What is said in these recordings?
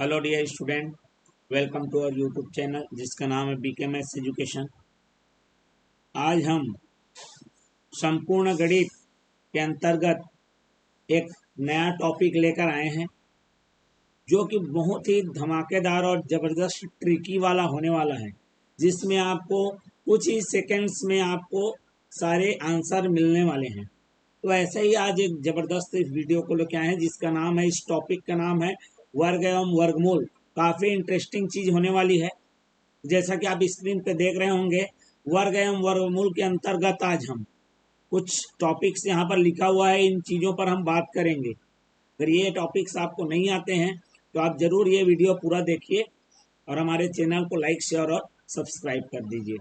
Hello dear student, welcome to our YouTube channel जिसका नाम है बीके मैथ्स एजुकेशन। आज हम संपूर्ण गणित के अंतर्गत एक नया टॉपिक लेकर आए हैं जो कि बहुत ही धमाकेदार और ज़बरदस्त ट्रिकी वाला होने वाला है, जिसमें आपको कुछ ही सेकंड्स में आपको सारे आंसर मिलने वाले हैं। तो ऐसे ही आज एक ज़बरदस्त इस वीडियो को लेकर आए हैं जिसका नाम है, इस टॉपिक का नाम है वर्ग एवं वर्गमूल। काफ़ी इंटरेस्टिंग चीज़ होने वाली है। जैसा कि आप स्क्रीन पे देख रहे होंगे, वर्ग एवं वर्गमूल के अंतर्गत आज हम कुछ टॉपिक्स यहाँ पर लिखा हुआ है, इन चीज़ों पर हम बात करेंगे। अगर ये टॉपिक्स आपको नहीं आते हैं तो आप ज़रूर ये वीडियो पूरा देखिए और हमारे चैनल को लाइक, शेयर और सब्सक्राइब कर दीजिए।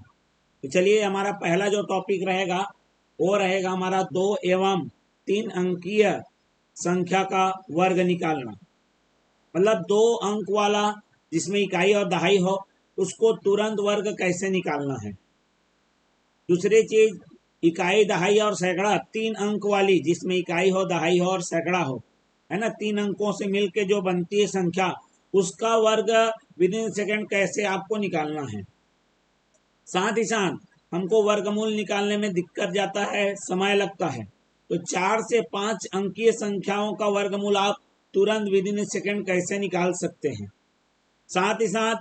तो चलिए, हमारा पहला जो टॉपिक रहेगा वो रहेगा हमारा 2 एवं 3 अंकीय संख्या का वर्ग निकालना। मतलब 2 अंक वाला जिसमें इकाई और दहाई हो, उसको तुरंत वर्ग कैसे निकालना है। दूसरी चीज, इकाई, दहाई और सैकड़ा 3 अंक वाली जिसमें इकाई हो, दहाई हो और सैकड़ा हो, है ना, 3 अंकों से मिलके जो बनती है संख्या, उसका वर्ग विद इन सेकेंड कैसे आपको निकालना है। साथ ही साथ हमको वर्गमूल निकालने में दिक्कत जाता है, समय लगता है, तो 4 से 5 अंकीय संख्याओं का वर्गमूल आप तुरंत विद इन सेकेंड कैसे निकाल सकते हैं। साथ ही साथ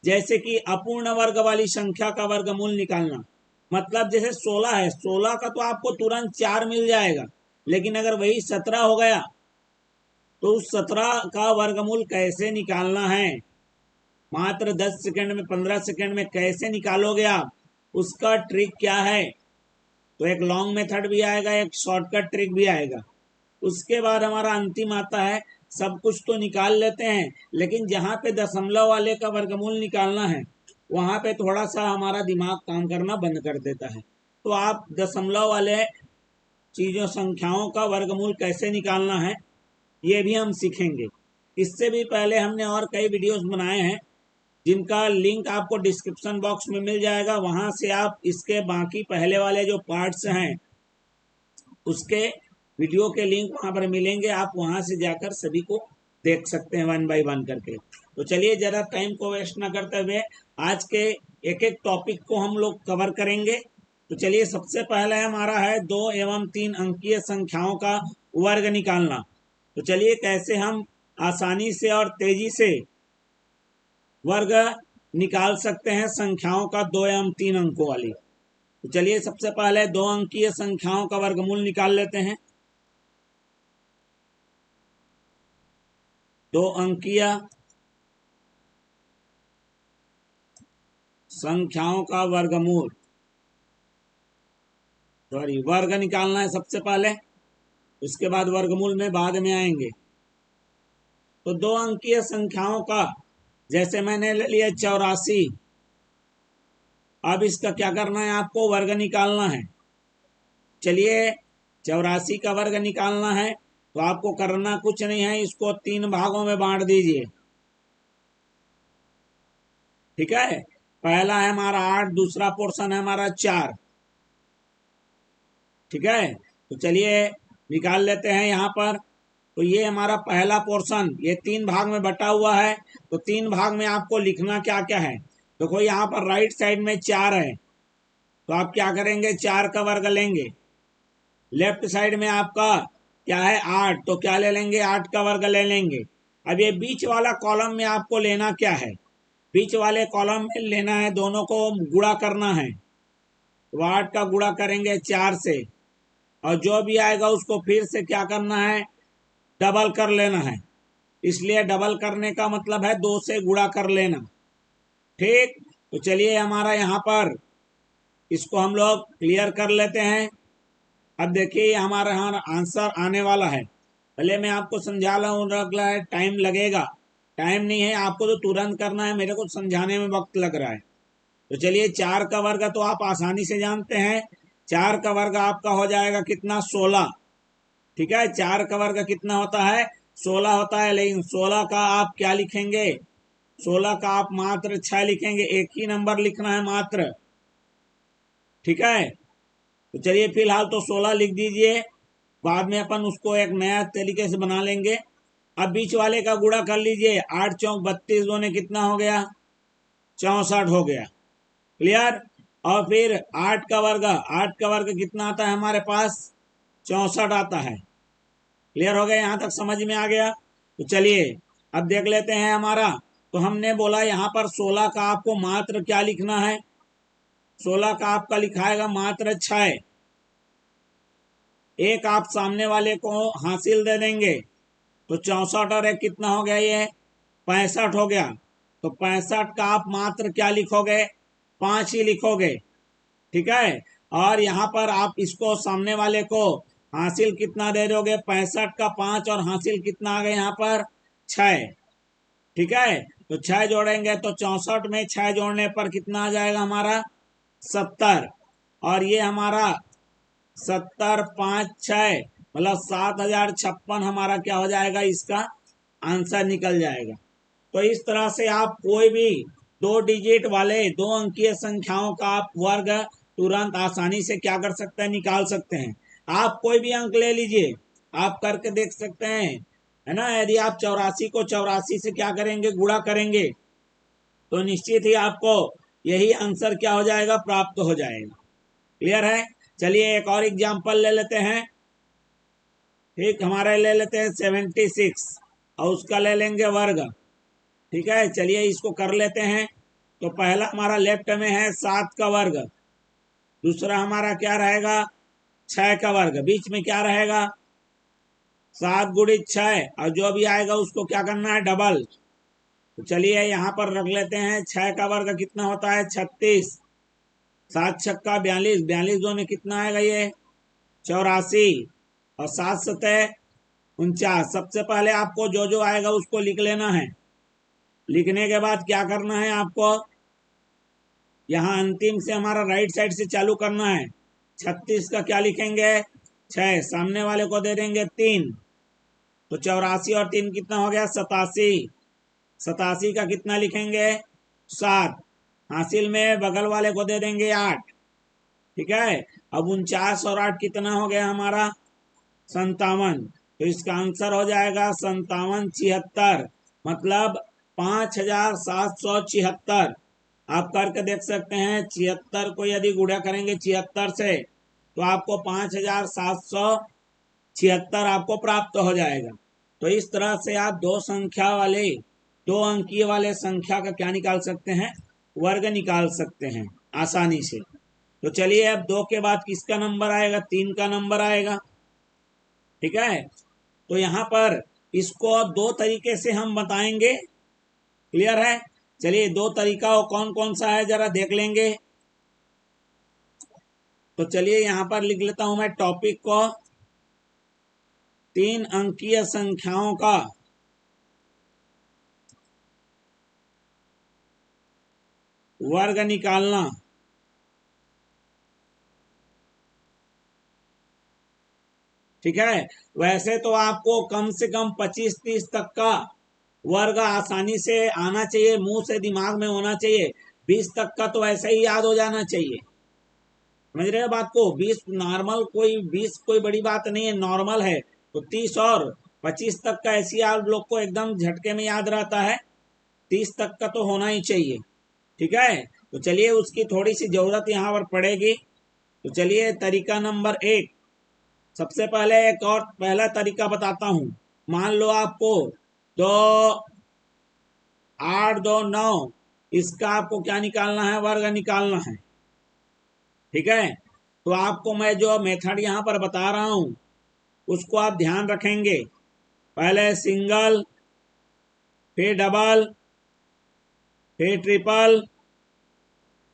जैसे कि अपूर्ण वर्ग वाली संख्या का वर्गमूल निकालना, मतलब जैसे 16 है, 16 का तो आपको तुरंत 4 मिल जाएगा, लेकिन अगर वही 17 हो गया तो उस 17 का वर्गमूल कैसे निकालना है। मात्र 10 सेकंड में, 15 सेकंड में कैसे निकालोगे आप, उसका ट्रिक क्या है। तो एक लॉन्ग मेथड भी आएगा, एक शॉर्टकट ट्रिक भी आएगा। उसके बाद हमारा अंतिम आता है, सब कुछ तो निकाल लेते हैं, लेकिन जहाँ पे दशमलव वाले का वर्गमूल निकालना है वहाँ पे थोड़ा सा हमारा दिमाग काम करना बंद कर देता है। तो आप दशमलव वाले चीज़ों, संख्याओं का वर्गमूल कैसे निकालना है ये भी हम सीखेंगे। इससे भी पहले हमने और कई वीडियोस बनाए हैं जिनका लिंक आपको डिस्क्रिप्शन बॉक्स में मिल जाएगा। वहाँ से आप इसके बाकी पहले वाले जो पार्ट्स हैं उसके वीडियो के लिंक वहाँ पर मिलेंगे, आप वहाँ से जाकर सभी को देख सकते हैं 1 बाय 1 करके। तो चलिए, ज़रा टाइम को वेस्ट ना करते हुए आज के एक एक टॉपिक को हम लोग कवर करेंगे। तो चलिए, सबसे पहला हमारा है 2 एवं 3 अंकीय संख्याओं का वर्ग निकालना। तो चलिए, कैसे हम आसानी से और तेजी से वर्ग निकाल सकते हैं संख्याओं का 2 एवं 3 अंकों वाली। तो चलिए, सबसे पहले 2 अंकीय संख्याओं का वर्गमूल निकाल लेते हैं। 2 अंकीय संख्याओं का वर्गमूल, वर्ग निकालना है सबसे पहले, उसके बाद वर्गमूल में बाद में आएंगे। तो 2 अंकीय संख्याओं का, जैसे मैंने ले लिया 84, अब इसका क्या करना है, आपको वर्ग निकालना है। चलिए, 84 का वर्ग निकालना है तो आपको करना कुछ नहीं है, इसको 3 भागों में बांट दीजिए। ठीक है, पहला है हमारा 8, दूसरा पोर्शन है हमारा 4। ठीक है, तो चलिए निकाल लेते हैं यहाँ पर। तो ये हमारा पहला पोर्शन, ये 3 भाग में बटा हुआ है। तो 3 भाग में आपको लिखना क्या क्या है। देखो, यहाँ पर राइट साइड में 4 है, तो आप क्या करेंगे, 4 का वर्ग लेंगे। लेफ्ट साइड में आपका क्या है, 8, तो क्या ले लेंगे, 8 का वर्ग ले लेंगे। अब ये बीच वाला कॉलम में आपको लेना क्या है, बीच वाले कॉलम में लेना है, दोनों को गुणा करना है। तो 8 का गुणा करेंगे 4 से, और जो भी आएगा उसको फिर से क्या करना है, डबल कर लेना है। इसलिए डबल करने का मतलब है 2 से गुणा कर लेना। ठीक, तो चलिए हमारा यहाँ पर इसको हम लोग क्लियर कर लेते हैं। अब देखिए, हमारा यहाँ आंसर आने वाला है। पहले मैं आपको समझा रहा हूँ, टाइम लगेगा, टाइम नहीं है, आपको तो तुरंत करना है, मेरे को समझाने में वक्त लग रहा है। तो चलिए, 4 का वर्ग तो आप आसानी से जानते हैं, 4 का वर्ग आपका हो जाएगा कितना, 16। ठीक है, 4 का वर्ग कितना होता है, 16 होता है। लेकिन 16 का आप क्या लिखेंगे, 16 का आप मात्र 6 लिखेंगे, एक ही नंबर लिखना है मात्र। ठीक है, तो चलिए फिलहाल तो 16 लिख दीजिए, बाद में अपन उसको एक नया तरीके से बना लेंगे। अब बीच वाले का गुणा कर लीजिए, 8 चौक 32 दोने कितना हो गया, 64 हो गया। क्लियर। और फिर 8 का वर्ग, 8 का वर्ग कितना आता है हमारे पास, 64 आता है। क्लियर हो गया, यहां तक समझ में आ गया। तो चलिए अब देख लेते हैं हमारा। तो हमने बोला यहाँ पर 16 का आपको मात्र क्या लिखना है, 16 का आपका लिखाएगा मात्र 6। एक आप सामने वाले को हासिल दे देंगे, तो 64 और एक कितना हो गया, ये 65 हो गया। तो 65 का आप मात्र क्या लिखोगे, 5 ही लिखोगे। ठीक है। और यहाँ पर आप इसको सामने वाले को हासिल कितना दे दोगे, 65 का 5 और हासिल कितना आ गया यहाँ पर 6। ठीक है। तो 6 जोड़ेंगे तो 64 में 6 जोड़ने पर कितना आ जाएगा हमारा 70। और ये हमारा 70 5 6 मतलब 7056 हमारा क्या हो जाएगा, इसका आंसर निकल जाएगा। तो इस तरह से आप कोई भी 2 डिजिट वाले 2 अंकीय संख्याओं का आप वर्ग तुरंत आसानी से क्या कर सकते हैं, निकाल सकते हैं। आप कोई भी अंक ले लीजिए, आप करके देख सकते हैं, है ना। यदि आप 84 को 84 से क्या करेंगे, गुणा करेंगे, तो निश्चित ही आपको यही आंसर क्या हो जाएगा, प्राप्त हो जाएगा। क्लियर है। चलिए एक और एग्जाम्पल ले लेते हैं। ठीक, हमारे ले लेते हैं 76 और उसका ले लेंगे वर्ग। ठीक है, चलिए इसको कर लेते हैं। तो पहला हमारा लेफ्ट में है 7 का वर्ग, दूसरा हमारा क्या रहेगा 6 का वर्ग, बीच में क्या रहेगा 7 गुणित 6, और जो भी आएगा उसको क्या करना है, डबल। तो चलिए यहाँ पर रख लेते हैं, 6 का वर्ग कितना होता है 36, 7 छक्का 42, 42 दो में कितना आएगा ये 84, और 7 सतह 49। सबसे पहले आपको जो जो आएगा उसको लिख लेना है। लिखने के बाद क्या करना है आपको, यहाँ अंतिम से हमारा राइट साइड से चालू करना है। 36 का क्या लिखेंगे 6, सामने वाले को दे देंगे 3, तो 84 और 3 कितना हो गया 87, 87 का कितना लिखेंगे 7, हासिल में बगल वाले को दे देंगे 8। ठीक है। अब 49 और 8 कितना हो गया हमारा 57, तो इसका आंसर हो जाएगा 57 76, मतलब 5776। आप करके देख सकते हैं, 76 को यदि गुणा करेंगे 76 से तो आपको 5776 आपको प्राप्त हो जाएगा। तो इस तरह से आप दो संख्या वाले 2 अंकीय वाले संख्या का क्या निकाल सकते हैं, वर्ग निकाल सकते हैं आसानी से। तो चलिए अब 2 के बाद किसका नंबर आएगा, 3 का नंबर आएगा। ठीक है। तो यहाँ पर इसको अब 2 तरीके से हम बताएंगे। क्लियर है। चलिए 2 तरीका कौन कौन सा है जरा देख लेंगे। तो चलिए यहाँ पर लिख लेता हूं मैं टॉपिक को, 3 अंकीय संख्याओं का वर्ग निकालना। ठीक है। वैसे तो आपको कम से कम 25-30 तक का वर्ग आसानी से आना चाहिए, मुंह से दिमाग में होना चाहिए। 20 तक का तो ऐसे ही याद हो जाना चाहिए। समझ रहे हो बात को, 20 नॉर्मल, कोई 20 कोई बड़ी बात नहीं है, नॉर्मल है। तो 30 और 25 तक का ऐसी आप लोग को एकदम झटके में याद रहता है, 30 तक का तो होना ही चाहिए। ठीक है। तो चलिए उसकी थोड़ी सी जरूरत यहाँ पर पड़ेगी। तो चलिए तरीका नंबर 1, सबसे पहले एक और पहला तरीका बताता हूं। मान लो आपको 2 8 2 9, इसका आपको क्या निकालना है, वर्ग निकालना है। ठीक है। तो आपको मैं जो मेथड यहाँ पर बता रहा हूं उसको आप ध्यान रखेंगे। पहले सिंगल, फिर डबल, फिर ट्रिपल,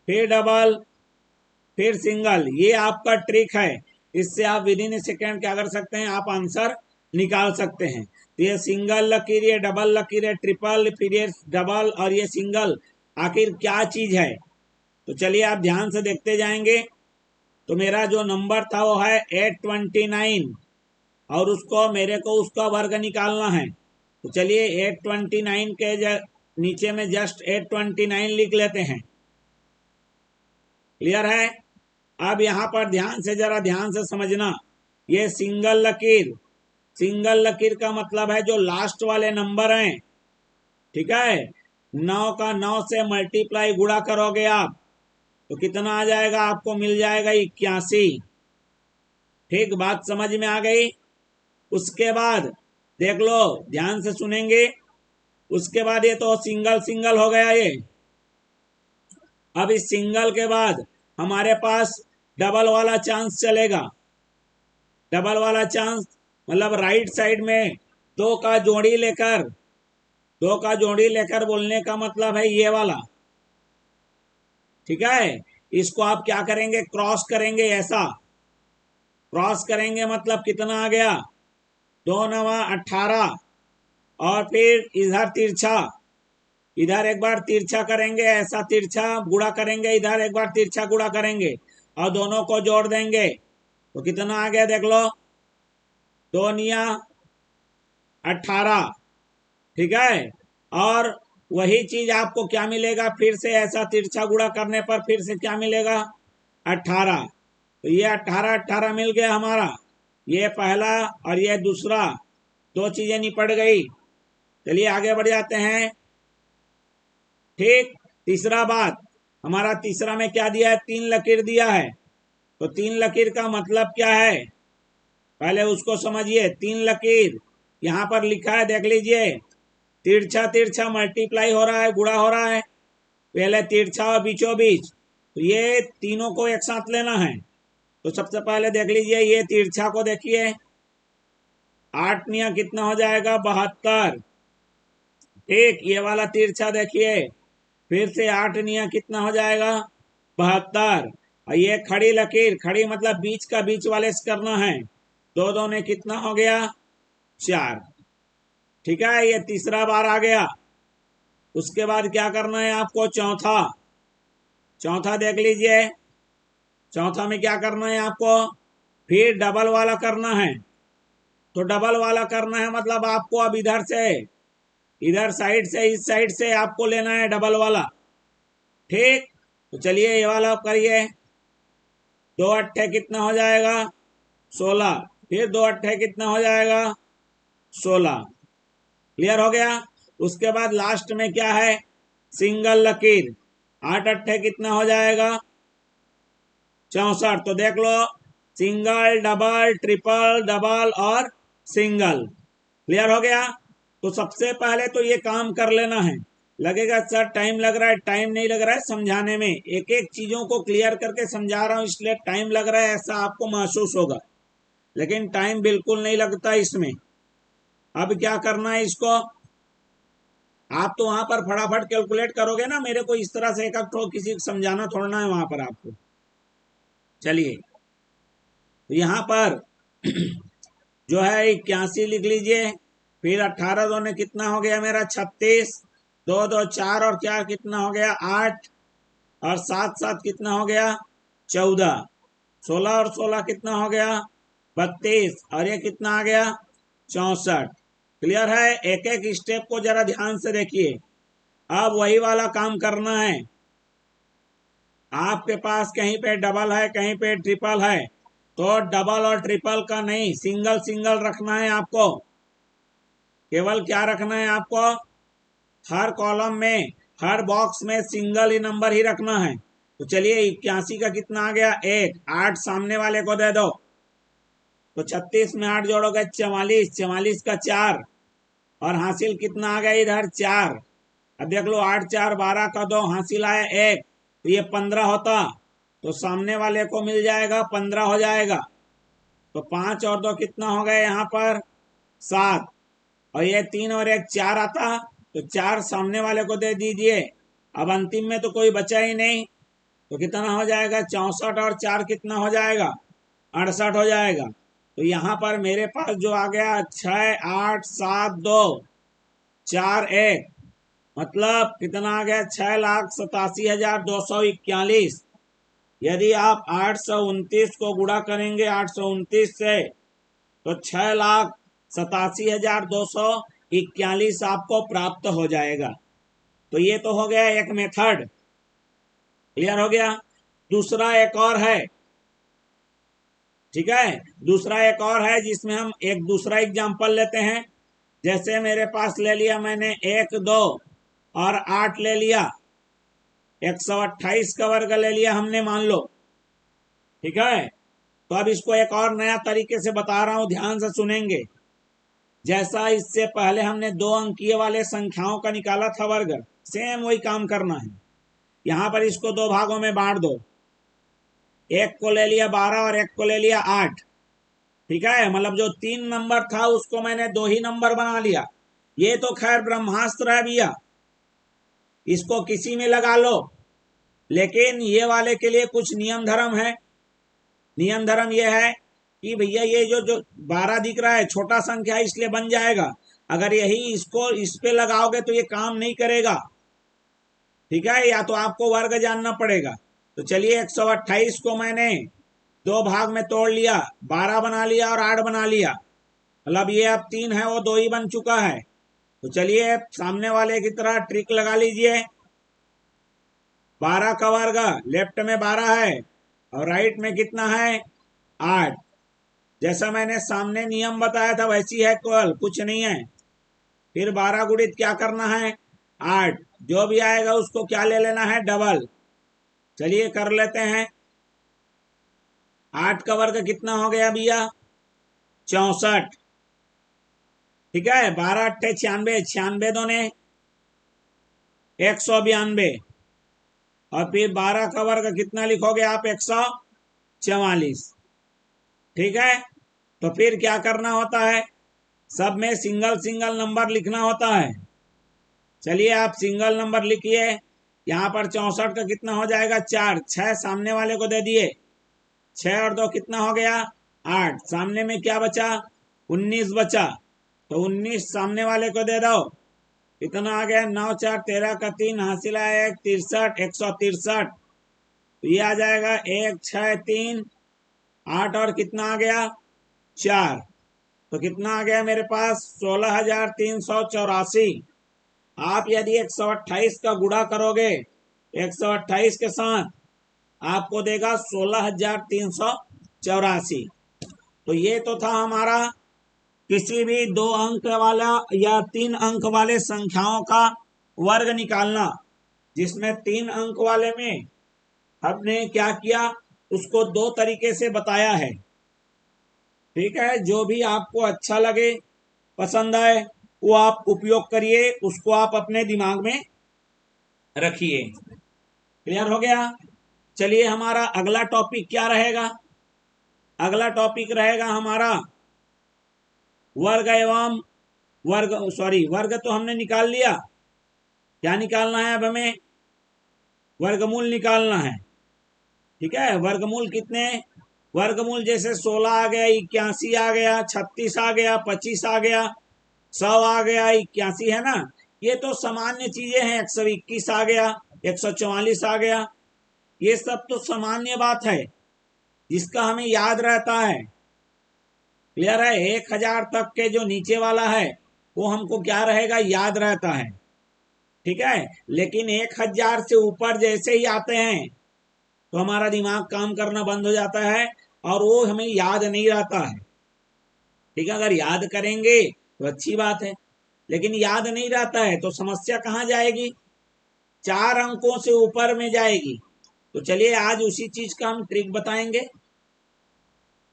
फिर डबल, फिर सिंगल। ये आपका ट्रिक है, इससे आप विद इन सेकेंड क्या कर सकते हैं, आप आंसर निकाल सकते हैं। तो ये सिंगल लकीर, ये डबल लकीर है, ट्रिपल, फिर ये डबल और ये सिंगल, आखिर क्या चीज है। तो चलिए आप ध्यान से देखते जाएंगे। तो मेरा जो नंबर था वो है 829, और उसको मेरे को उसका वर्ग निकालना है। तो चलिए 829 के नीचे में जस्ट 829 लिख लेते हैं। क्लियर है। अब यहाँ पर ध्यान से जरा ध्यान से समझना, ये सिंगल लकीर सिंगल लकीर का मतलब है जो लास्ट वाले नंबर हैं, ठीक है। 9 का 9 से मल्टीप्लाई गुणा करोगे आप तो कितना आ जाएगा, आपको मिल जाएगा 81। ठीक, बात समझ में आ गई। उसके बाद देख लो, ध्यान से सुनेंगे। उसके बाद ये तो सिंगल सिंगल हो गया ये। अब इस सिंगल के बाद हमारे पास डबल वाला चांस चलेगा। डबल वाला चांस मतलब राइट साइड में दो का जोड़ी लेकर, दो का जोड़ी लेकर बोलने का मतलब है ये वाला, ठीक है। इसको आप क्या करेंगे, क्रॉस करेंगे। ऐसा क्रॉस करेंगे मतलब कितना आ गया, 2 9 18। और फिर इधर तिरछा, इधर एक बार तिरछा करेंगे, ऐसा तिरछा गुणा करेंगे, इधर एक बार तिरछा गुणा करेंगे और दोनों को जोड़ देंगे तो कितना आ गया देख लो, 2 9 18, ठीक है। और वही चीज आपको क्या मिलेगा, फिर से ऐसा तिरछा गुणा करने पर फिर से क्या मिलेगा, 18। तो ये 18 18 मिल गया हमारा, ये पहला और ये दूसरा, दो चीजें निपट गई। चलिए आगे बढ़ जाते हैं। ठीक, तीसरा बात, हमारा तीसरा में क्या दिया है, 3 लकीर दिया है। तो 3 लकीर का मतलब क्या है, पहले उसको समझिए। 3 लकीर यहाँ पर लिखा है, देख लीजिए। तिरछा तिरछा मल्टीप्लाई हो रहा है, गुणा हो रहा है। पहले तिरछा और बीचों बीच, तो ये तीनों को एक साथ लेना है। तो सबसे पहले देख लीजिए, ये तिरछा को देखिए, 8 निया कितना हो जाएगा, 72। ठीक, ये वाला तिरछा देखिए, फिर से 8 निया कितना हो जाएगा, 72। और ये खड़ी लकीर, खड़ी मतलब बीच का बीच वाले से करना है, दो दो ने कितना हो गया, 4। ठीक है, ये तीसरा बार आ गया। उसके बाद क्या करना है आपको, चौथा। चौथा देख लीजिए, चौथा में क्या करना है आपको, फिर डबल वाला करना है। तो डबल वाला करना है मतलब आपको अब इधर से, इधर साइड से, इस साइड से आपको लेना है डबल वाला। ठीक, तो चलिए ये वाला करिए। 2 अट्ठे कितना हो जाएगा, 16। फिर 2 अट्ठे कितना हो जाएगा, 16। क्लियर हो गया। उसके बाद लास्ट में क्या है, सिंगल लकीर। 8 अट्ठे कितना हो जाएगा, 64। तो देख लो, सिंगल डबल ट्रिपल डबल और सिंगल। क्लियर हो गया। तो सबसे पहले तो ये काम कर लेना है। लगेगा सर टाइम लग रहा है, टाइम नहीं लग रहा है समझाने में, एक एक चीजों को क्लियर करके समझा रहा हूं इसलिए टाइम लग रहा है ऐसा आपको महसूस होगा, लेकिन टाइम बिल्कुल नहीं लगता इसमें। अब क्या करना है इसको, आप तो वहां पर फटाफट कैलकुलेट करोगे ना, मेरे को इस तरह से एक किसी को समझाना थोड़ा है वहां पर आपको। चलिए, तो यहाँ पर जो है 81 लिख लीजिए। फिर 18 दो ने कितना हो गया मेरा, 36। 2 2 4 और क्या कितना हो गया, 8। और 7 7 कितना हो गया, 14। 16 और 16 कितना हो गया, 32। और ये कितना आ गया, 64। क्लियर है। एक एक स्टेप को जरा ध्यान से देखिए। अब वही वाला काम करना है। आपके पास कहीं पे डबल है, कहीं पे ट्रिपल है, तो डबल और ट्रिपल का नहीं, सिंगल सिंगल रखना है आपको। केवल क्या रखना है आपको, हर कॉलम में, हर बॉक्स में सिंगल ही नंबर ही रखना है। तो चलिए 81 का कितना आ गया, 1। 8 सामने वाले को दे दो, तो 36 में 8 जोड़ोगे 44। 44 का 4 और हासिल कितना आ गया इधर, 4। अब देख लो, 8 4 12 का 2 हासिल आया 1, तो ये 15 होता, तो सामने वाले को मिल जाएगा 15 हो जाएगा। तो 5 और 2 कितना हो गया यहाँ पर, 7। और ये 3 और 1 4 आता, तो 4 सामने वाले को दे दीजिए। अब अंतिम में तो कोई बचा ही नहीं, तो कितना हो जाएगा, 64 और 4 कितना हो जाएगा, 68 हो जाएगा। तो यहाँ पर मेरे पास जो आ गया 6 8 7 2 4 1, मतलब कितना आ गया, 6,87,241। यदि आप 829 को गुणा करेंगे 829 से, तो 6,87,241 आपको प्राप्त हो जाएगा। तो ये तो हो गया एक मेथड, क्लियर हो गया। दूसरा एक और है, ठीक है। दूसरा एक और है जिसमें हम एक दूसरा एग्जाम्पल लेते हैं। जैसे मेरे पास ले लिया मैंने 1, 2 और 8 ले लिया, 128 का वर्ग ले लिया हमने, मान लो। ठीक है। तो अब इसको एक और नया तरीके से बता रहा हूं, ध्यान से सुनेंगे। जैसा इससे पहले हमने 2 अंकीय वाले संख्याओं का निकाला था वर्ग, सेम वही काम करना है। यहां पर इसको 2 भागों में बांट दो। एक को ले लिया 12 और एक को ले लिया 8। ठीक है, मतलब जो 3 नंबर था उसको मैंने 2 ही नंबर बना लिया। ये तो खैर ब्रह्मास्त्र है भैया, इसको किसी में लगा लो। लेकिन ये वाले के लिए कुछ नियम धर्म है। नियम धर्म ये है कि भैया ये जो 12 दिख रहा है छोटा संख्या है इसलिए बन जाएगा। अगर यही इसको इस पे लगाओगे तो ये काम नहीं करेगा। ठीक है, या तो आपको वर्ग जानना पड़ेगा। तो चलिए 128 को मैंने 2 भाग में तोड़ लिया, 12 बना लिया और 8 बना लिया। मतलब ये अब 3 है वो 2 ही बन चुका है। तो चलिए सामने वाले की तरह ट्रिक लगा लीजिए। 12 का वर्ग लेफ्ट में 12 है और राइट में कितना है, 8। जैसा मैंने सामने नियम बताया था वैसी है, केवल कुछ नहीं है। फिर 12 गुणित क्या करना है, 8। जो भी आएगा उसको क्या ले लेना है, डबल। चलिए कर लेते हैं। 8 का वर्ग कितना हो गया भैया, 64। ठीक है, 12 8 96, 96 दोने 192। और फिर 12 का वर्ग कितना लिखोगे आप, 144। ठीक है, तो फिर क्या करना होता है, सब में सिंगल सिंगल नंबर लिखना होता है। चलिए आप सिंगल नंबर लिखिए। यहाँ पर 64 का कितना हो जाएगा, 4। 6 सामने वाले को दे दिए, 6 और 2 कितना हो गया, 8। सामने में क्या बचा, 19 बचा। तो 19 सामने वाले को दे दो, कितना आ गया, 9 4 13 का 3 हासिल आया 63, 163। तो ये आ जाएगा 1 6 3 8 और कितना आ गया, 4। तो कितना आ गया मेरे पास, 16,384। आप यदि 128 का गुणा करोगे 128 के साथ आपको देगा 16,384। तो ये तो था हमारा किसी भी 2 अंक वाला या 3 अंक वाले संख्याओं का वर्ग निकालना, जिसमें 3 अंक वाले में हमने क्या किया, उसको 2 तरीके से बताया है। ठीक है, जो भी आपको अच्छा लगे, पसंद आए, वो आप उपयोग करिए, उसको आप अपने दिमाग में रखिए। क्लियर हो गया। चलिए हमारा अगला टॉपिक क्या रहेगा, अगला टॉपिक रहेगा हमारा वर्ग एवं वर्ग तो हमने निकाल लिया। क्या निकालना है अब हमें, वर्गमूल निकालना है। ठीक है, वर्गमूल कितने, वर्गमूल जैसे 16 आ गया, 81 आ गया, 36 आ गया, 25 आ गया, 100 आ गया, 81 है ना। ये तो सामान्य चीजें हैं। 121 आ गया, 144 आ गया, ये सब तो सामान्य बात है जिसका हमें याद रहता है। क्लियर है, 1000 तक के जो नीचे वाला है वो हमको क्या रहेगा, याद रहता है। ठीक है, लेकिन 1000 से ऊपर जैसे ही आते हैं तो हमारा दिमाग काम करना बंद हो जाता है और वो हमें याद नहीं रहता है। ठीक है, अगर याद करेंगे तो अच्छी बात है, लेकिन याद नहीं रहता है तो समस्या कहाँ जाएगी, 4 अंकों से ऊपर में जाएगी। तो चलिए आज उसी चीज का हम ट्रिक बताएंगे।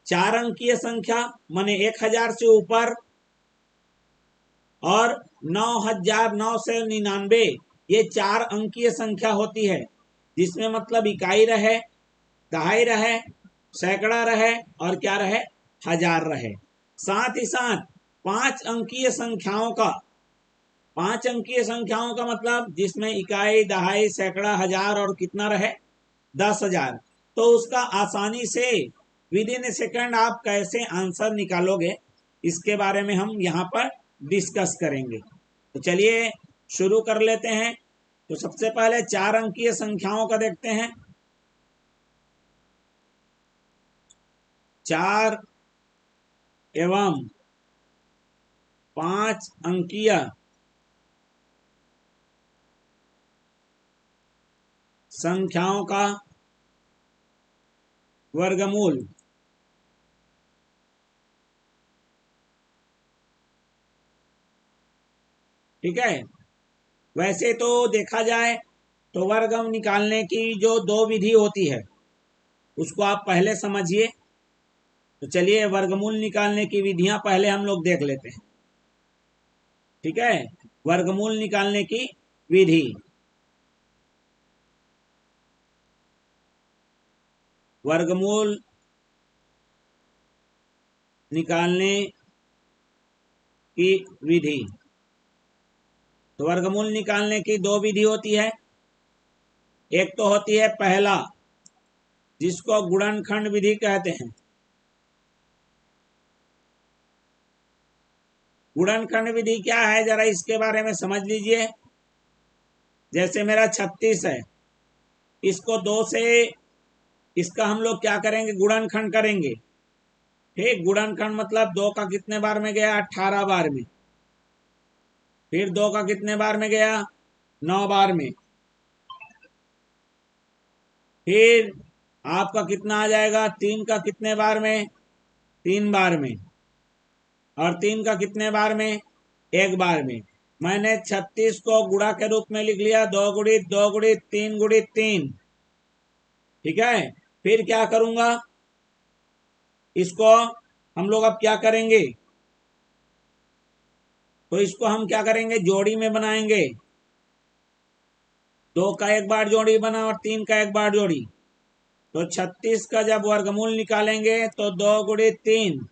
4 अंकीय संख्या माने 1000 से ऊपर और 9,999, ये 4 अंकीय संख्या होती है, जिसमें मतलब इकाई रहे, दहाई रहे, सैकड़ा रहे और क्या रहे, हजार रहे। साथ ही साथ 5 अंकीय संख्याओं का, 5 अंकीय संख्याओं का मतलब जिसमें इकाई, दहाई, सैकड़ा, हजार और कितना रहे, 10,000। तो उसका आसानी से विद इन ए सेकेंड आप कैसे आंसर निकालोगे, इसके बारे में हम यहाँ पर डिस्कस करेंगे। तो चलिए शुरू कर लेते हैं। तो सबसे पहले 4 अंकीय संख्याओं का देखते हैं। 4 एवं 5 अंकीय संख्याओं का वर्गमूल ठीक है। वैसे तो देखा जाए तो वर्गमूल निकालने की जो दो विधि होती है उसको आप पहले समझिए। तो चलिए वर्गमूल निकालने की विधियां पहले हम लोग देख लेते हैं। ठीक है, वर्गमूल निकालने की विधि। वर्गमूल निकालने की विधि। तो वर्गमूल निकालने की दो विधि होती है। एक तो होती है पहला, जिसको गुणनखंड विधि कहते हैं। गुणनखंड विधि क्या है, जरा इसके बारे में समझ लीजिए। जैसे मेरा 36 है, इसको 2 से इसका हम लोग क्या करेंगे, गुणनखंड करेंगे। ठीक, गुणनखंड मतलब 2 का कितने बार में गया, 18 बार में। फिर 2 का कितने बार में गया, 9 बार में। फिर आपका कितना आ जाएगा, 3 का कितने बार में, 3 बार में। और 3 का कितने बार में, 1 बार में। मैंने 36 को गुणा के रूप में लिख लिया, 2 गुणित 2 गुणित 3 गुणित 3। ठीक है, फिर क्या करूंगा, इसको हम लोग अब क्या करेंगे, तो इसको हम क्या करेंगे, जोड़ी में बनाएंगे। 2 का 1 बार जोड़ी बना और 3 का 1 बार जोड़ी। तो 36 का जब वर्गमूल निकालेंगे तो 2 गुणित 3,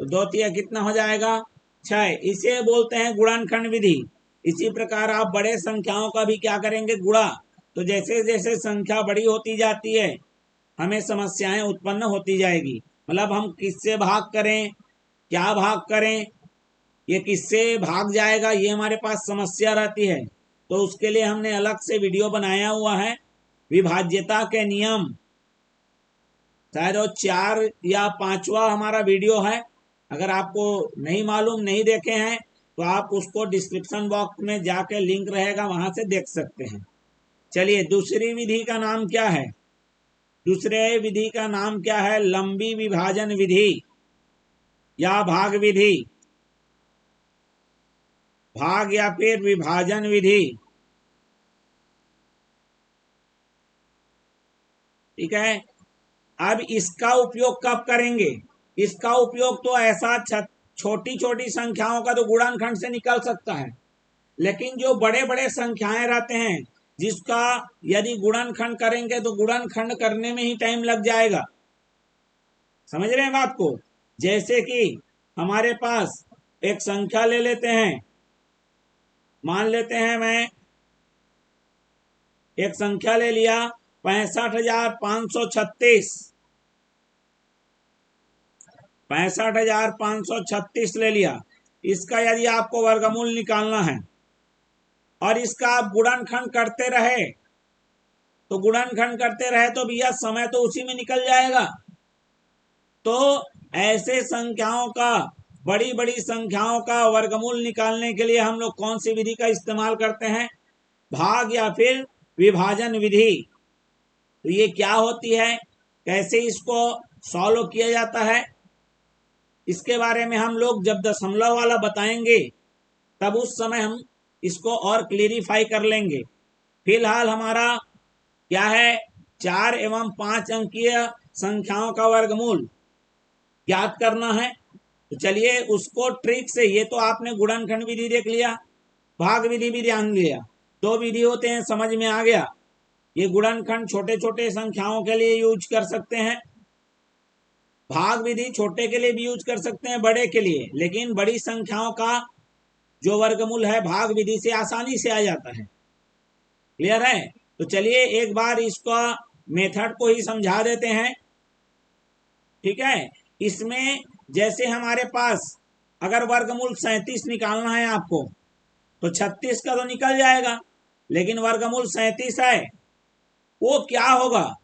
तो 2 तिया कितना हो जाएगा, 6। इसे बोलते हैं गुणनखंड विधि। इसी प्रकार आप बड़े संख्याओं का भी क्या करेंगे, गुणा। तो जैसे जैसे संख्या बड़ी होती जाती है हमें समस्याएं उत्पन्न होती जाएगी। मतलब हम किससे भाग करें, क्या भाग करें, ये किससे भाग जाएगा, ये हमारे पास समस्या रहती है। तो उसके लिए हमने अलग से वीडियो बनाया हुआ है, विभाज्यता के नियम। शायद वो 4 या 5वां हमारा वीडियो है। अगर आपको नहीं मालूम, नहीं देखे हैं, तो आप उसको डिस्क्रिप्शन बॉक्स में जाके लिंक रहेगा, वहां से देख सकते हैं। चलिए, दूसरी विधि का नाम क्या है, दूसरे विधि का नाम क्या है, लंबी विभाजन विधि या भाग विधि। भाग या फिर विभाजन विधि। ठीक है, अब इसका उपयोग कब करेंगे, इसका उपयोग तो ऐसा छोटी छोटी संख्याओं का तो गुणनखंड से निकल सकता है, लेकिन जो बड़े बड़े संख्याएं रहते हैं जिसका यदि गुणनखंड करेंगे तो गुणनखंड करने में ही टाइम लग जाएगा। समझ रहे हैं बात को। जैसे कि हमारे पास एक संख्या ले लेते हैं, मान लेते हैं मैं एक संख्या ले लिया 65,536। 65,536 ले लिया। इसका यदि आपको वर्गमूल निकालना है और इसका आप गुणनखंड करते रहे तो भैया समय तो उसी में निकल जाएगा। तो ऐसे संख्याओं का, बड़ी बड़ी संख्याओं का वर्गमूल निकालने के लिए हम लोग कौन सी विधि का इस्तेमाल करते हैं, भाग या फिर विभाजन विधि। तो ये क्या होती है, कैसे इसको सॉल्व किया जाता है, इसके बारे में हम लोग जब दशमलव वाला बताएंगे तब उस समय हम इसको और क्लेरिफाई कर लेंगे। फिलहाल हमारा क्या है, 4 एवं 5 अंकीय संख्याओं का वर्गमूल ज्ञात करना है। तो चलिए उसको ट्रिक से, ये तो आपने गुणनखंड विधि देख लिया, भाग विधि भी ध्यान दिया, 2 विधि होते हैं, समझ में आ गया। ये गुणनखंड छोटे छोटे संख्याओं के लिए यूज कर सकते हैं, भाग विधि छोटे के लिए भी यूज कर सकते हैं, बड़े के लिए। लेकिन बड़ी संख्याओं का जो वर्गमूल है भाग विधि से आसानी से आ जाता है। क्लियर है। तो चलिए एक बार इसका मेथड को ही समझा देते हैं। ठीक है, इसमें जैसे हमारे पास अगर वर्गमूल 37 निकालना है आपको, तो 36 का तो निकल जाएगा, लेकिन वर्गमूल 37 है, वो क्या होगा,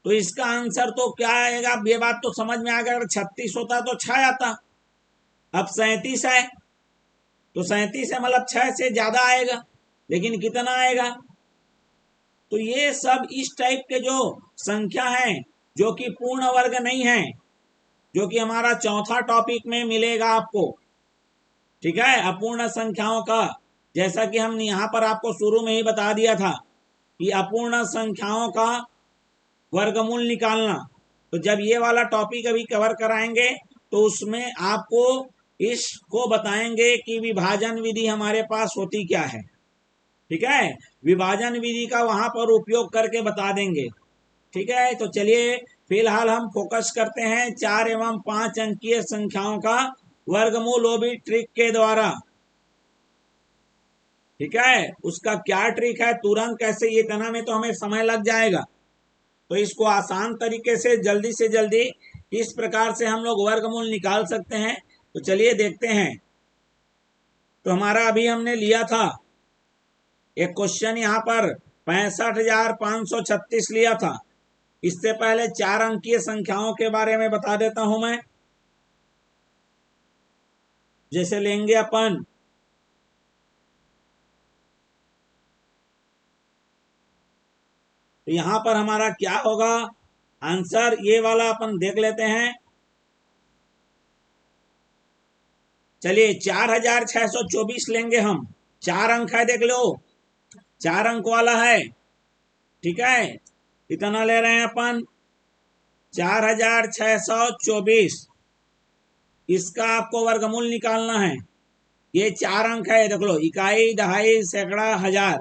तो इसका आंसर तो क्या आएगा, ये बात तो समझ में आ गया। अगर 36 होता तो 6 आता, अब 37 है तो 37 है मतलब 6 से ज्यादा आएगा, लेकिन कितना आएगा। तो ये सब इस टाइप के जो संख्या हैं जो कि पूर्ण वर्ग नहीं है, जो कि हमारा चौथा टॉपिक में मिलेगा आपको। ठीक है, अपूर्ण संख्याओं का, जैसा कि हम यहाँ पर आपको शुरू में ही बता दिया था कि अपूर्ण संख्याओं का वर्गमूल निकालना। तो जब ये वाला टॉपिक अभी कवर कराएंगे तो उसमें आपको इसको बताएंगे कि विभाजन विधि हमारे पास होती क्या है। ठीक है, विभाजन विधि का वहां पर उपयोग करके बता देंगे। ठीक है, तो चलिए फिलहाल हम फोकस करते हैं 4 एवं 5 अंकीय संख्याओं का वर्गमूल, वो भी ट्रिक के द्वारा। ठीक है, उसका क्या ट्रिक है, तुरंत कैसे ये करना में तो हमें समय लग जाएगा, तो इसको आसान तरीके से जल्दी किस प्रकार से हम लोग वर्गमूल निकाल सकते हैं, तो चलिए देखते हैं। तो हमारा अभी हमने लिया था एक क्वेश्चन यहाँ पर 65,536 लिया था। इससे पहले 4 अंकीय संख्याओं के बारे में बता देता हूं मैं। जैसे लेंगे अपन तो यहां पर हमारा क्या होगा आंसर, ये वाला अपन देख लेते हैं। चलिए 4,624 लेंगे हम, 4 अंक है, देख लो 4 अंक वाला है। ठीक है, कितना ले रहे हैं अपन, 4,624। इसका आपको वर्गमूल निकालना है। ये 4 अंक है, देख लो, इकाई, दहाई, सैकड़ा, हजार,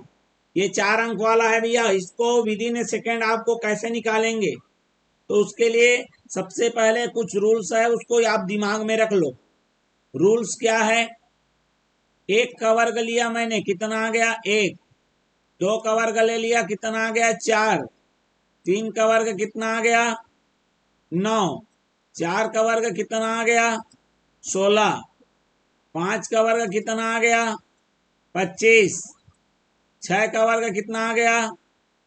ये 4 अंक वाला है भैया। इसको विद इन ए सेकेंड आपको कैसे निकालेंगे, तो उसके लिए सबसे पहले कुछ रूल्स है, उसको आप दिमाग में रख लो। रूल्स क्या है, 1 का वर्ग लिया मैंने, कितना आ गया 1। 2 का वर्ग ले लिया, कितना आ गया 4। 3 का वर्ग कितना आ गया 9। 4 का वर्ग कितना आ गया 16। 5 का वर्ग कितना आ गया 25। 6 का वर्ग कितना आ गया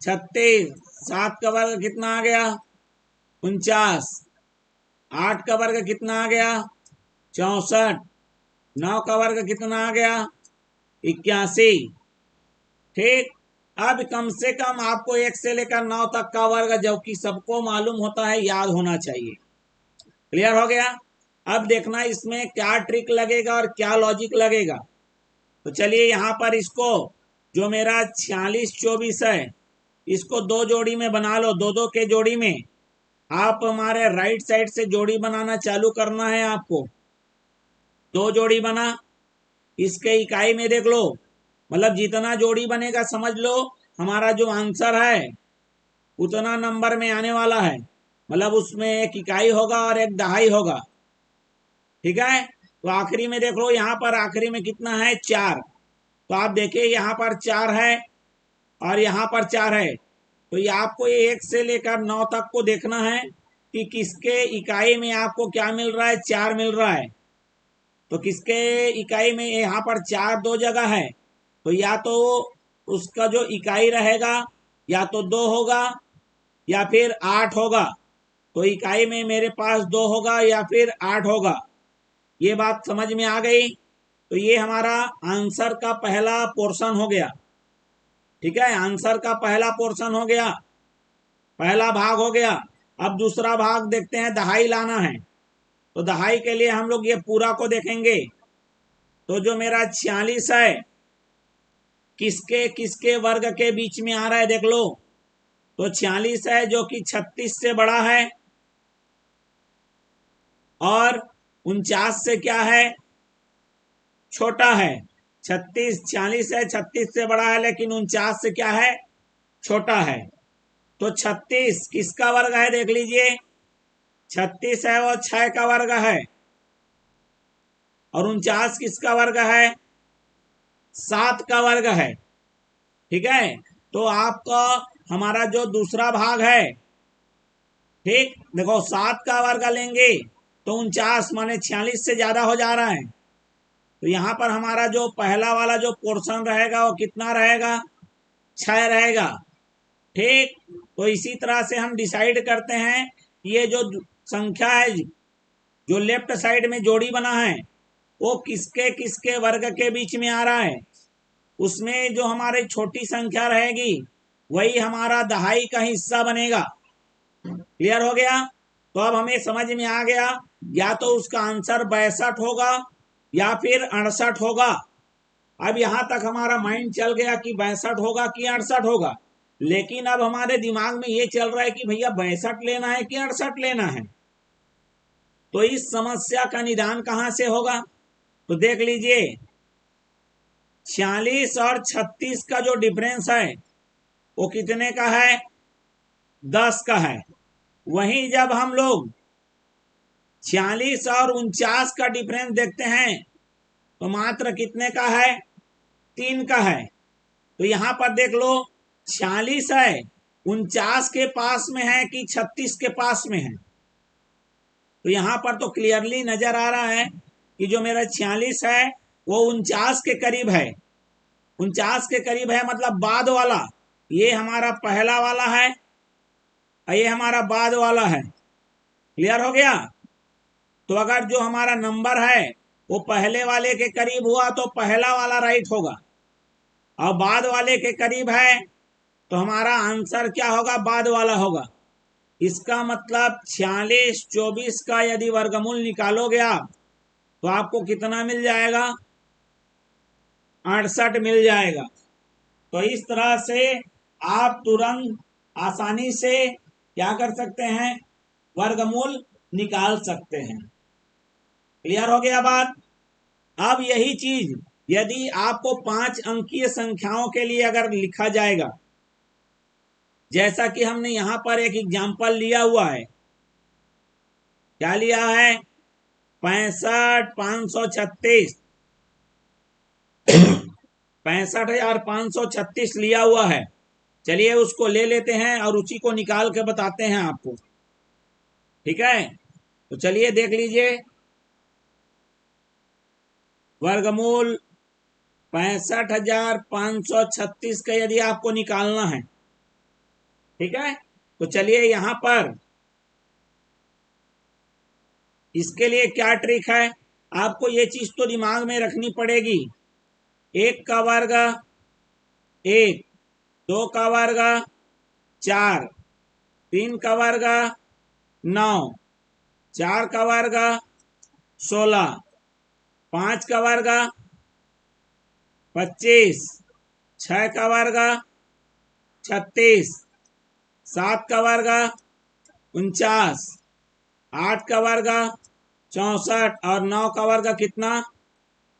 36। 7 का वर्ग कितना आ गया 49। 8 का वर्ग कितना आ गया 64। 9 का वर्ग कितना आ गया 81। ठीक, अब कम से कम आपको 1 से लेकर 9 तक का वर्ग, जो कि सबको मालूम होता है, याद होना चाहिए। क्लियर हो गया। अब देखना इसमें क्या ट्रिक लगेगा और क्या लॉजिक लगेगा। तो चलिए यहाँ पर इसको, जो मेरा 4624 है, इसको 2 जोड़ी में बना लो। 2-2 के जोड़ी में आप हमारे राइट साइड से जोड़ी बनाना चालू करना है आपको। 2 जोड़ी बना, इसके इकाई में देख लो, मतलब जितना जोड़ी बनेगा समझ लो हमारा जो आंसर है उतना नंबर में आने वाला है। मतलब उसमें एक इकाई होगा और एक दहाई होगा। ठीक है, तो आखिरी में देख लो, यहाँ पर आखिरी में कितना है 4। तो आप देखिए यहाँ पर 4 है और यहाँ पर 4 है। तो ये आपको 1 से लेकर 9 तक को देखना है कि किसके इकाई में आपको क्या मिल रहा है, 4 मिल रहा है। तो किसके इकाई में, यहाँ पर 4 2 जगह है, तो या तो उसका जो इकाई रहेगा या तो 2 होगा या फिर 8 होगा। तो इकाई में मेरे पास 2 होगा या फिर 8 होगा। ये बात समझ में आ गई। तो ये हमारा आंसर का पहला पोर्शन हो गया। ठीक है, आंसर का पहला पोर्शन हो गया, पहला भाग हो गया। अब दूसरा भाग देखते हैं, दहाई लाना है। तो दहाई के लिए हम लोग ये पूरा को देखेंगे। तो जो मेरा 46 है, किसके किसके वर्ग के बीच में आ रहा है, देख लो। तो 46 है जो कि 36 से बड़ा है, और 49 से क्या है, छोटा है। 46 है, 36 से बड़ा है, लेकिन 49 से क्या है, छोटा है। तो 36 किसका वर्ग है, देख लीजिए। 36 है वो 6 का वर्ग है, और 49 किसका वर्ग है, 7 का वर्ग है। ठीक है, तो आपका हमारा जो दूसरा भाग है, ठीक देखो, 7 का वर्ग लेंगे तो 49 माने 46 से ज्यादा हो जा रहा है। तो यहाँ पर हमारा जो पहला वाला जो पोर्शन रहेगा वो कितना रहेगा, 6 रहेगा। ठीक, तो इसी तरह से हम डिसाइड करते हैं ये जो संख्या है जो लेफ्ट साइड में जोड़ी बना है वो किसके किसके वर्ग के बीच में आ रहा है। उसमें जो हमारी छोटी संख्या रहेगी वही हमारा दहाई का हिस्सा बनेगा। क्लियर हो गया। तो अब हमें समझ में आ गया, या तो उसका आंसर 62 होगा या फिर 68 होगा। अब यहां तक हमारा माइंड चल गया कि 62 होगा कि 68 होगा, लेकिन अब हमारे दिमाग में ये चल रहा है कि भैया 62 लेना है कि 68 लेना है। तो इस समस्या का निदान कहां से होगा? तो देख लीजिए, 46 और 36 का जो डिफरेंस है वो कितने का है? 10 का है। वहीं जब हम लोग 46 और 49 का डिफरेंस देखते हैं तो मात्र कितने का है? 3 का है। तो यहां पर देख लो, 46 है 49 के पास में है कि 36 के पास में है? तो यहां पर तो क्लियरली नजर आ रहा है कि जो मेरा 46 है वो 49 के करीब है। 49 के करीब है मतलब बाद वाला, ये हमारा पहला वाला है और ये हमारा बाद वाला है। क्लियर हो गया? तो अगर जो हमारा नंबर है वो पहले वाले के करीब हुआ तो पहला वाला राइट होगा, और बाद वाले के करीब है तो हमारा आंसर क्या होगा? बाद वाला होगा। इसका मतलब 46 24 का यदि वर्गमूल निकालोगे आप तो आपको कितना मिल जाएगा? 68 मिल जाएगा। तो इस तरह से आप तुरंत आसानी से क्या कर सकते हैं? वर्गमूल निकाल सकते हैं। क्लियर हो गया बात? अब यही चीज यदि आपको 5 अंकीय संख्याओं के लिए अगर लिखा जाएगा, जैसा कि हमने यहां पर एक एग्जाम्पल लिया हुआ है, क्या लिया है? 65,536 65,536 लिया हुआ है। चलिए उसको ले लेते हैं और उसी को निकाल के बताते हैं आपको। ठीक है, तो चलिए देख लीजिए, वर्गमूल 65,536 का यदि आपको निकालना है, ठीक है, तो चलिए यहां पर इसके लिए क्या ट्रिक है, आपको ये चीज तो दिमाग में रखनी पड़ेगी। 1 का वर्ग 1, 2 का वर्ग 4, 3 का वर्ग 9, 4 का वर्ग 16, 5 का वर्ग 25, 6 का वर्ग 36, 7 का वर्ग 49, 8 का वर्ग 64 और 9 का वर्ग कितना?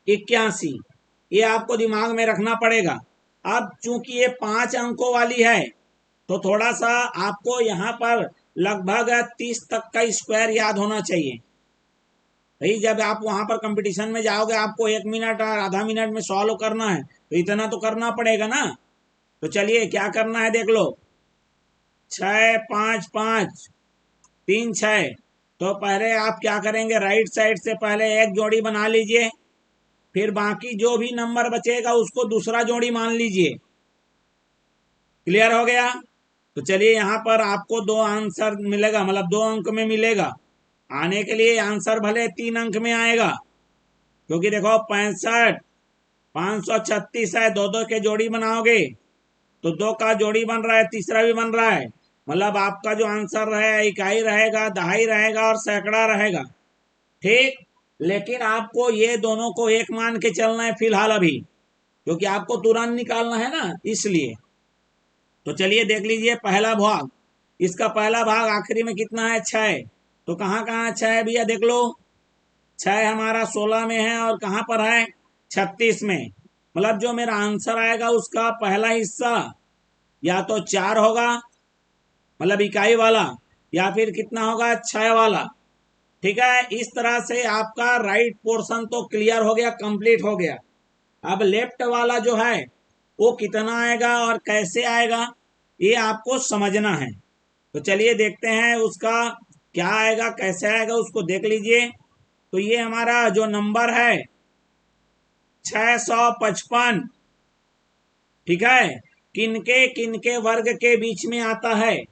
81। ये आपको दिमाग में रखना पड़ेगा। अब चूंकि ये 5 अंकों वाली है तो थोड़ा सा आपको यहाँ पर लगभग 30 तक का स्क्वायर याद होना चाहिए। भाई जब आप वहां पर कंपटीशन में जाओगे, आपको 1 मिनट और आधा मिनट में सॉल्व करना है तो इतना तो करना पड़ेगा ना। तो चलिए क्या करना है देख लो, 6 5 5 3 6। तो पहले आप क्या करेंगे, राइट साइड से पहले एक जोड़ी बना लीजिए, फिर बाकी जो भी नंबर बचेगा उसको दूसरा जोड़ी मान लीजिए। क्लियर हो गया? तो चलिए यहाँ पर आपको 2 आंसर मिलेगा, मतलब 2 अंक में मिलेगा। आने के लिए आंसर भले 3 अंक में आएगा, क्योंकि देखो 65 536 है, 2 के जोड़ी बनाओगे तो 2 का जोड़ी बन रहा है, तीसरा भी बन रहा है, मतलब आपका जो आंसर है इकाई रहेगा, दहाई रहेगा और सैकड़ा रहेगा। ठीक, लेकिन आपको ये दोनों को एक मान के चलना है फिलहाल अभी, क्योंकि आपको तुरंत निकालना है ना, इसलिए। तो चलिए देख लीजिए पहला भाग, इसका पहला भाग आखिरी में कितना है? 6। तो कहाँ कहाँ 6 है भैया? देख लो, 6 हमारा 16 में है और कहाँ पर है? 36 में। मतलब जो मेरा आंसर आएगा उसका पहला हिस्सा या तो 4 होगा, मतलब इकाई वाला, या फिर कितना होगा? 6 वाला। ठीक है, इस तरह से आपका राइट पोर्शन तो क्लियर हो गया, कंप्लीट हो गया। अब लेफ्ट वाला जो है वो कितना आएगा और कैसे आएगा ये आपको समझना है। तो चलिए देखते हैं उसका क्या आएगा, कैसे आएगा, उसको देख लीजिए। तो ये हमारा जो नंबर है 655, ठीक है, किनके किनके वर्ग के बीच में आता है?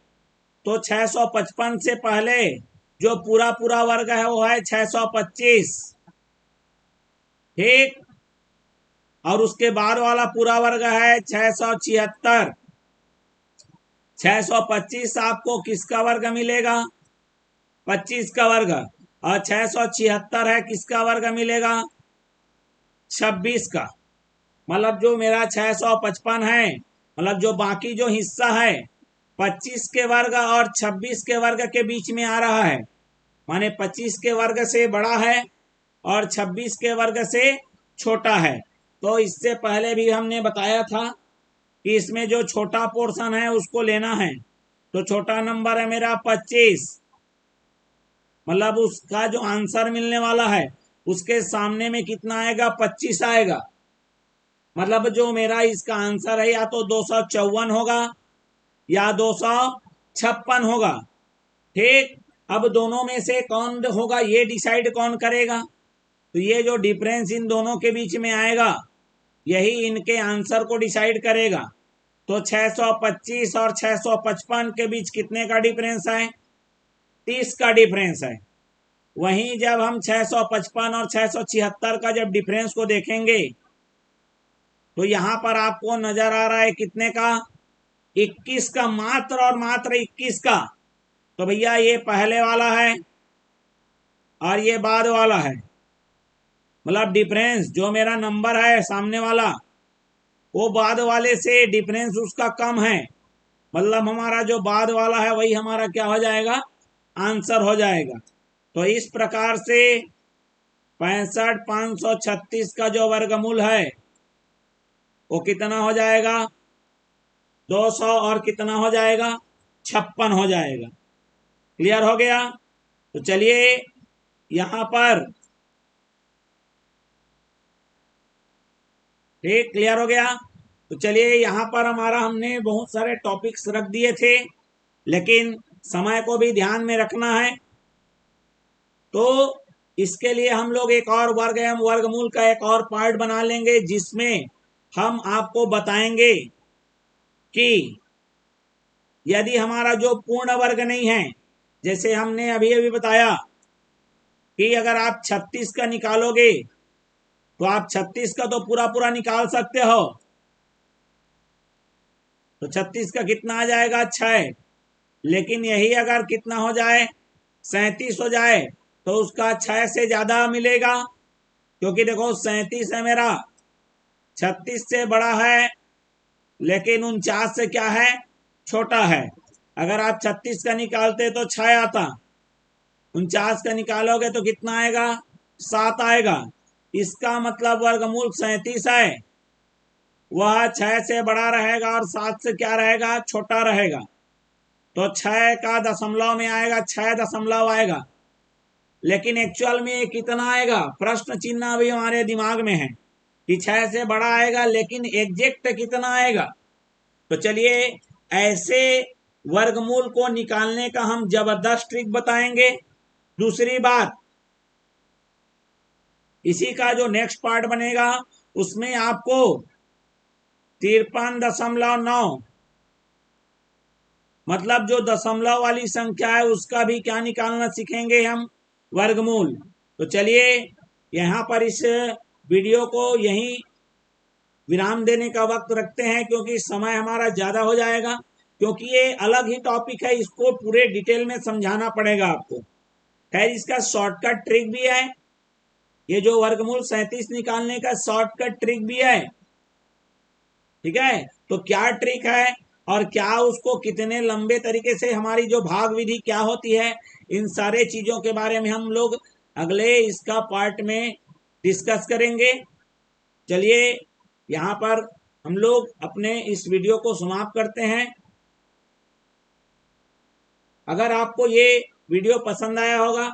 तो 655 से पहले जो पूरा पूरा वर्ग है वो है 625। ठीक, और उसके बाद वाला पूरा वर्ग है 676। 625 आपको किसका वर्ग मिलेगा? 25 का वर्ग। और 676 है किसका वर्ग मिलेगा? 26 का, मतलब जो मेरा 655 है, मतलब जो बाकी जो हिस्सा है 25 के वर्ग और 26 के वर्ग के बीच में आ रहा है, माने 25 के वर्ग से बड़ा है और 26 के वर्ग से छोटा है। तो इससे पहले भी हमने बताया था कि इसमें जो छोटा पोर्शन है उसको लेना है। तो छोटा नंबर है मेरा 25, मतलब उसका जो आंसर मिलने वाला है उसके सामने में कितना आएगा, 25 आएगा। मतलब जो मेरा इसका आंसर है या तो 254 होगा या 256 होगा। ठीक, अब दोनों में से कौन होगा ये डिसाइड कौन करेगा? तो ये जो डिफरेंस इन दोनों के बीच में आएगा यही इनके आंसर को डिसाइड करेगा। तो 625 और 655 के बीच कितने का डिफरेंस है? 30 का डिफरेंस है। वहीं जब हम 655 और 676 का जब डिफरेंस को देखेंगे तो यहां पर आपको नजर आ रहा है कितने का, 21 का, मात्र और मात्र 21 का। तो भैया ये पहले वाला है और ये बाद वाला है, मतलब डिफरेंस जो मेरा नंबर है सामने वाला वो बाद वाले से डिफरेंस उसका कम है, मतलब हमारा जो बाद वाला है वही हमारा क्या हो जाएगा, आंसर हो जाएगा। तो इस प्रकार से 65,536 का जो वर्गमूल है वो कितना हो जाएगा, 200 और कितना हो जाएगा, 56 हो जाएगा। क्लियर हो गया? तो चलिए यहां पर, ठीक, क्लियर हो गया। तो चलिए यहां पर हमारा हमने बहुत सारे टॉपिक्स रख दिए थे, लेकिन समय को भी ध्यान में रखना है। तो इसके लिए हम लोग एक और वर्ग एवं वर्गमूल का एक और पार्ट बना लेंगे जिसमें हम आपको बताएंगे कि यदि हमारा जो पूर्ण वर्ग नहीं है, जैसे हमने अभी अभी बताया कि अगर आप 36 का निकालोगे तो आप 36 का तो पूरा पूरा निकाल सकते हो। तो 36 का कितना आ जाएगा, 6। लेकिन यही अगर कितना हो जाए, 37 हो जाए तो उसका 6 से ज्यादा मिलेगा, क्योंकि देखो 37 है मेरा, 36 से बड़ा है लेकिन 49 से क्या है, छोटा है। अगर आप 36 का निकालते तो 6 आता, 49 का निकालोगे तो कितना आएगा, 7 आएगा। इसका मतलब वर्गमूल 37 है, वह 6 से बड़ा रहेगा और 7 से क्या रहेगा, छोटा रहेगा। तो 6 का दशमलव में आएगा, 6 दशमलव आएगा, लेकिन एक्चुअल में कितना आएगा, प्रश्न चिन्ह अभी हमारे दिमाग में है कि 6 से बड़ा आएगा, लेकिन एग्जैक्ट कितना आएगा। तो चलिए ऐसे वर्गमूल को निकालने का हम जबरदस्त ट्रिक बताएंगे। दूसरी बात, इसी का जो नेक्स्ट पार्ट बनेगा उसमें आपको 53.9 मतलब जो दशमलव वाली संख्या है उसका भी क्या निकालना सीखेंगे हम, वर्गमूल। तो चलिए यहाँ पर इस वीडियो को यहीं विराम देने का वक्त रखते हैं, क्योंकि समय हमारा ज्यादा हो जाएगा, क्योंकि ये अलग ही टॉपिक है, इसको पूरे डिटेल में समझाना पड़ेगा आपको। खैर इसका शॉर्टकट ट्रिक भी है, ये जो वर्गमूल 37 निकालने का शॉर्टकट ट्रिक भी है। ठीक है, तो क्या ट्रिक है और क्या उसको कितने लंबे तरीके से हमारी जो भाग विधि क्या होती है, इन सारे चीजों के बारे में हम लोग अगले इसका पार्ट में डिस्कस करेंगे। चलिए यहाँ पर हम लोग अपने इस वीडियो को समाप्त करते हैं। अगर आपको ये वीडियो पसंद आया होगा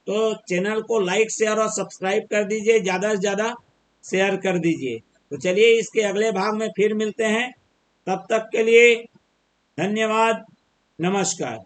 तो चैनल को लाइक शेयर और सब्सक्राइब कर दीजिए, ज्यादा से ज्यादा शेयर कर दीजिए। तो चलिए इसके अगले भाग में फिर मिलते हैं, तब तक के लिए धन्यवाद, नमस्कार।